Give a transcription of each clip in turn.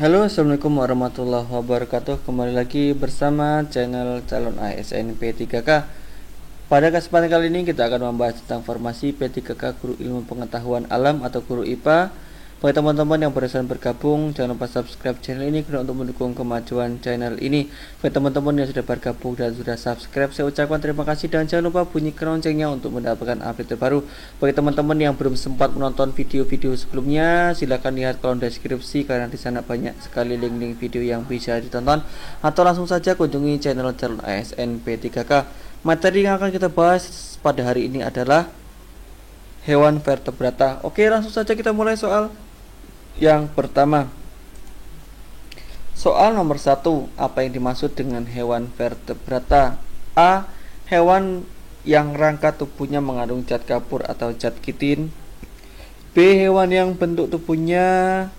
Halo, assalamualaikum warahmatullahi wabarakatuh. Kembali lagi bersama channel calon ASN P3K. Pada kesempatan kali ini kita akan membahas tentang formasi P3K Guru Ilmu Pengetahuan Alam atau Guru IPA. Bagi teman-teman yang barusan bergabung, jangan lupa subscribe channel ini guna untuk mendukung kemajuan channel ini. Bagi teman-teman yang sudah bergabung dan sudah subscribe, saya ucapkan terima kasih dan jangan lupa bunyikan loncengnya untuk mendapatkan update terbaru. Bagi teman-teman yang belum sempat menonton video-video sebelumnya, silahkan lihat kolom deskripsi karena di sana banyak sekali link-link video yang bisa ditonton, atau langsung saja kunjungi channel calon ASN P3K. Materi yang akan kita bahas pada hari ini adalah hewan vertebrata. Oke, langsung saja kita mulai soal yang pertama. Soal nomor 1, apa yang dimaksud dengan hewan vertebrata? A. Hewan yang rangka tubuhnya mengandung zat kapur atau zat kitin. B. Hewan yang bentuk tubuhnya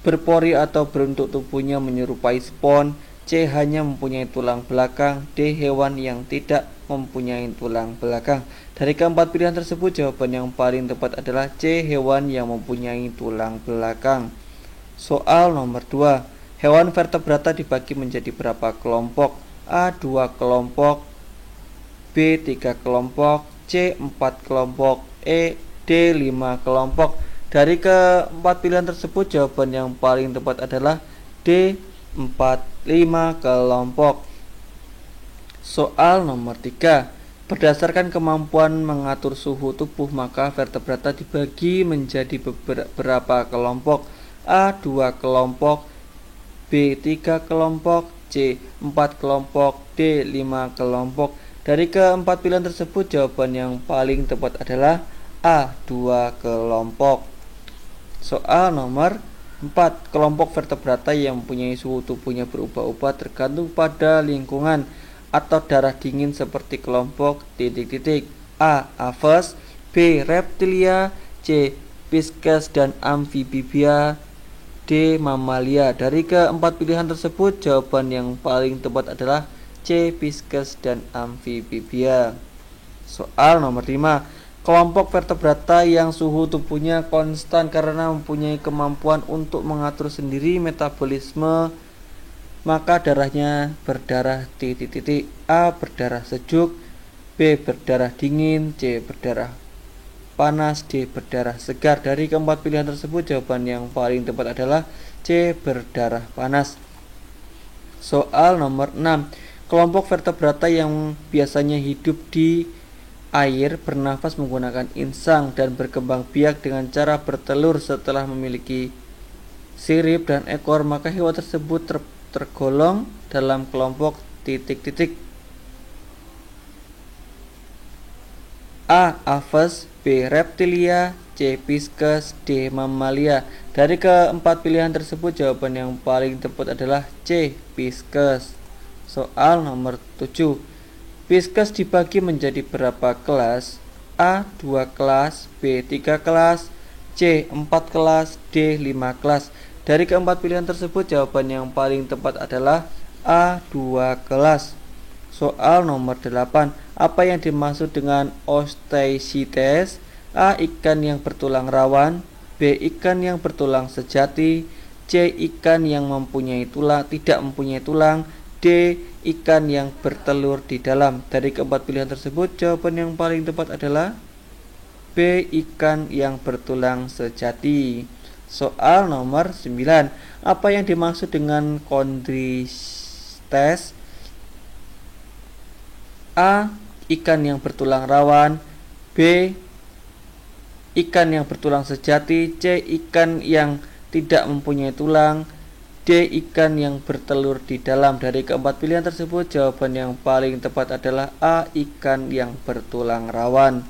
berpori atau bentuk tubuhnya menyerupai spons. C. Hanya mempunyai tulang belakang. D. Hewan yang tidak mempunyai tulang belakang. Dari keempat pilihan tersebut, jawaban yang paling tepat adalah C. Hewan yang mempunyai tulang belakang. Soal nomor 2, hewan vertebrata dibagi menjadi berapa kelompok? A. 2 kelompok, B. 3 kelompok, C. 4 kelompok, D. 5 kelompok. Dari keempat pilihan tersebut, jawaban yang paling tepat adalah D. 5 kelompok. Soal nomor 3, berdasarkan kemampuan mengatur suhu tubuh, maka vertebrata dibagi menjadi beberapa kelompok? A. 2 kelompok, B. 3 kelompok, C. 4 kelompok, D. 5 kelompok. Dari keempat pilihan tersebut, jawaban yang paling tepat adalah A. 2 kelompok. Soal nomor 4, kelompok vertebrata yang mempunyai suhu tubuhnya berubah-ubah tergantung pada lingkungan atau darah dingin seperti kelompok A. Aves, B. Reptilia, C. Pisces dan Amphibia, D. Mamalia. Dari keempat pilihan tersebut, jawaban yang paling tepat adalah C. Pisces dan Amphibia. Soal nomor 5, kelompok vertebrata yang suhu tubuhnya konstan karena mempunyai kemampuan untuk mengatur sendiri metabolisme, maka darahnya berdarah A. Berdarah sejuk, B. Berdarah dingin, C. Berdarah panas, D. Berdarah segar. Dari keempat pilihan tersebut, jawaban yang paling tepat adalah C. Berdarah panas. Soal nomor 6, kelompok vertebrata yang biasanya hidup di air, bernafas menggunakan insang dan berkembang biak dengan cara bertelur setelah memiliki sirip dan ekor, maka hewan tersebut tergolong dalam kelompok A. Aves, B. Reptilia, C. Pisces, D. Mamalia. Dari keempat pilihan tersebut, jawaban yang paling tepat adalah C. Pisces. Soal nomor 7, Pisces dibagi menjadi berapa kelas? A. 2 kelas, B. 3 kelas, C. 4 kelas, D. 5 kelas. Dari keempat pilihan tersebut, jawaban yang paling tepat adalah A. 2 kelas. Soal nomor 8, apa yang dimaksud dengan osteichthyes? A. Ikan yang bertulang rawan, B. Ikan yang bertulang sejati, C. Ikan yang tidak mempunyai tulang, D. Ikan yang bertelur di dalam. Dari keempat pilihan tersebut, jawaban yang paling tepat adalah B. Ikan yang bertulang sejati. Soal nomor 9, apa yang dimaksud dengan kondrites? A. Ikan yang bertulang rawan, B. Ikan yang bertulang sejati, C. Ikan yang tidak mempunyai tulang, D. Ikan yang bertelur di dalam. Dari keempat pilihan tersebut, jawaban yang paling tepat adalah A. Ikan yang bertulang rawan.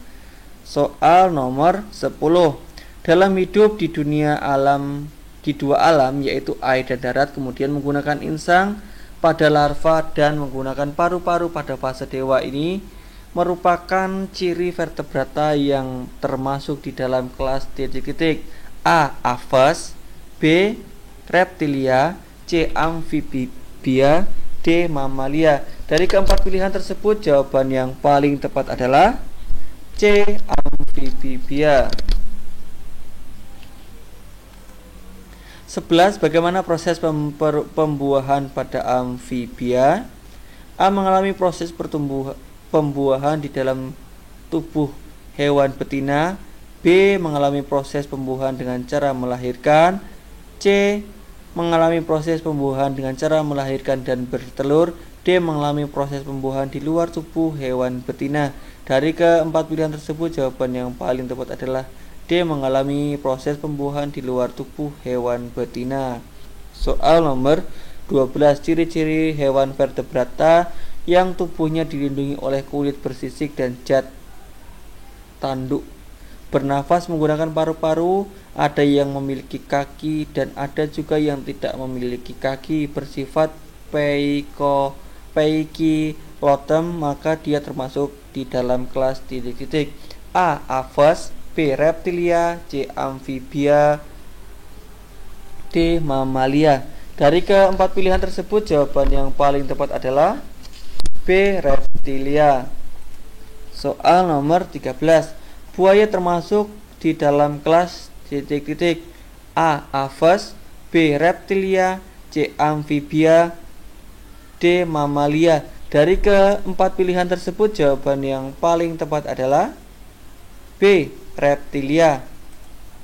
Soal nomor 10, dalam hidup di dunia alam, di dua alam yaitu air dan darat, kemudian menggunakan insang pada larva dan menggunakan paru-paru pada fase dewa, ini merupakan ciri vertebrata yang termasuk di dalam kelas A. Aves, B. Reptilia, C. Amphibia, D. Mamalia. Dari keempat pilihan tersebut, jawaban yang paling tepat adalah C. Amphibia. 11. Bagaimana proses pembuahan pada amfibia? A. Mengalami proses pembuahan di dalam tubuh hewan betina. B. Mengalami proses pembuahan dengan cara melahirkan. C. Mengalami proses pembuahan dengan cara melahirkan dan bertelur. D. Mengalami proses pembuahan di luar tubuh hewan betina. Dari keempat pilihan tersebut, jawaban yang paling tepat adalah D. Mengalami proses pembuahan di luar tubuh hewan betina. Soal nomor 12. Ciri-ciri hewan vertebrata yang tubuhnya dilindungi oleh kulit bersisik dan zat tanduk. Bernafas menggunakan paru-paru, ada yang memiliki kaki dan ada juga yang tidak memiliki kaki. Bersifat paikilotem, maka dia termasuk di dalam kelas titik-titik. A. Aves. B. Reptilia. C. Amfibia. D. Mamalia. Dari keempat pilihan tersebut, jawaban yang paling tepat adalah B. Reptilia. Soal nomor 13. Buaya termasuk di dalam kelas titik-titik. A. Aves. B. Reptilia. C. Amfibia. D. Mamalia. Dari keempat pilihan tersebut, jawaban yang paling tepat adalah B. Reptilia.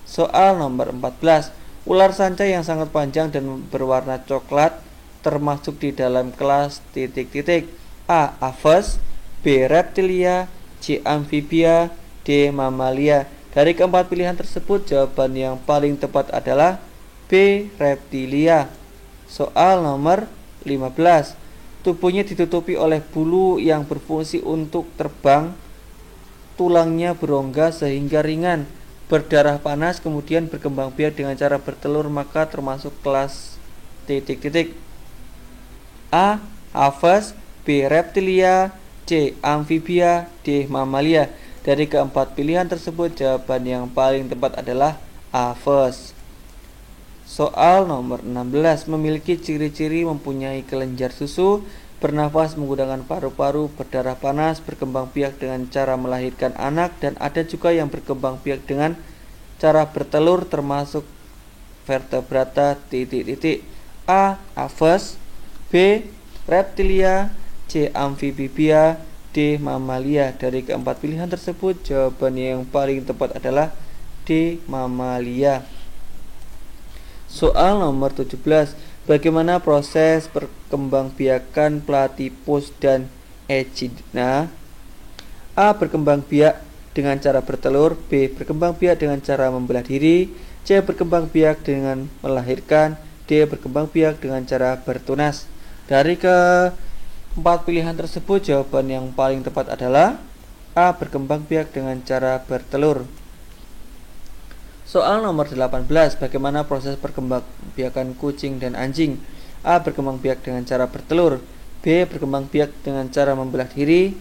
Soal nomor 14. Ular sanca yang sangat panjang dan berwarna coklat termasuk di dalam kelas titik-titik. A. Aves. B. Reptilia. C. Amfibia. D. Mamalia. Dari keempat pilihan tersebut, jawaban yang paling tepat adalah B. Reptilia. Soal nomor 15. Tubuhnya ditutupi oleh bulu yang berfungsi untuk terbang. Tulangnya berongga sehingga ringan, berdarah panas, kemudian berkembang biak dengan cara bertelur, maka termasuk kelas titik-titik. A. Aves. B. Reptilia. C. Amfibia. D. Mamalia. Dari keempat pilihan tersebut, jawaban yang paling tepat adalah Aves. Soal nomor 16. Memiliki ciri-ciri mempunyai kelenjar susu, bernafas menggunakan paru-paru, berdarah panas, berkembang biak dengan cara melahirkan anak, dan ada juga yang berkembang biak dengan cara bertelur, termasuk vertebrata titik-titik. A. Aves. B. Reptilia. C. Amfibia. D. Mamalia. Dari keempat pilihan tersebut, jawaban yang paling tepat adalah D. Mamalia. Soal nomor 17. Bagaimana proses perkembangbiakan platypus dan echidna? A. Berkembang biak dengan cara bertelur. B. Berkembang biak dengan cara membelah diri. C. Berkembang biak dengan melahirkan. D. Berkembang biak dengan cara bertunas. Dari keempat pilihan tersebut, jawaban yang paling tepat adalah A. Berkembang biak dengan cara bertelur. Soal nomor 18. Bagaimana proses perkembangbiakan kucing dan anjing? A. Berkembang biak dengan cara bertelur. B. Berkembang biak dengan cara membelah diri.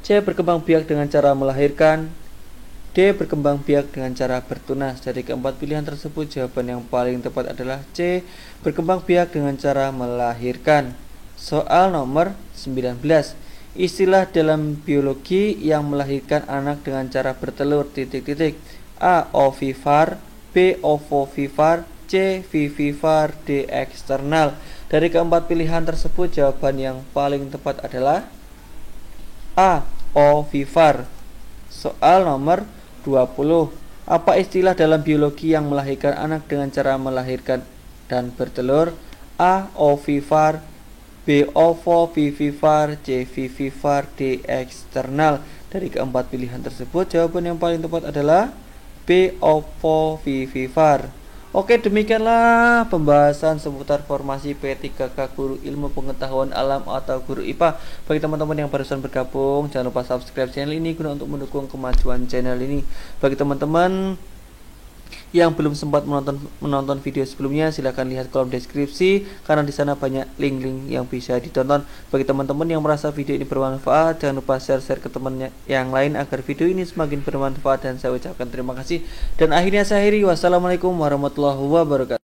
C. Berkembang biak dengan cara melahirkan. D. Berkembang biak dengan cara bertunas. Dari keempat pilihan tersebut, jawaban yang paling tepat adalah C. Berkembang biak dengan cara melahirkan. Soal nomor 19. Istilah dalam biologi yang melahirkan anak dengan cara bertelur titik-titik. A. Ovivar. B. Ovovivar. C. Vivivar. D. Eksternal. Dari keempat pilihan tersebut, jawaban yang paling tepat adalah A. Ovivar. Soal nomor 20. Apa istilah dalam biologi yang melahirkan anak dengan cara melahirkan dan bertelur? A. Ovivar. B. Ovovivivar. C. Vivivar. D. Eksternal. Dari keempat pilihan tersebut, jawaban yang paling tepat adalah B. Ovovivivar. Oke, demikianlah pembahasan seputar formasi P3K Guru Ilmu Pengetahuan Alam atau Guru IPA. Bagi teman-teman yang barusan bergabung, jangan lupa subscribe channel ini guna untuk mendukung kemajuan channel ini. Bagi teman-teman yang belum sempat menonton video sebelumnya, silahkan lihat kolom deskripsi karena di sana banyak link-link yang bisa ditonton. Bagi teman-teman yang merasa video ini bermanfaat, jangan lupa share ke teman yang lain agar video ini semakin bermanfaat, dan saya ucapkan terima kasih. Dan akhirnya saya akhiri, wassalamualaikum warahmatullahi wabarakatuh.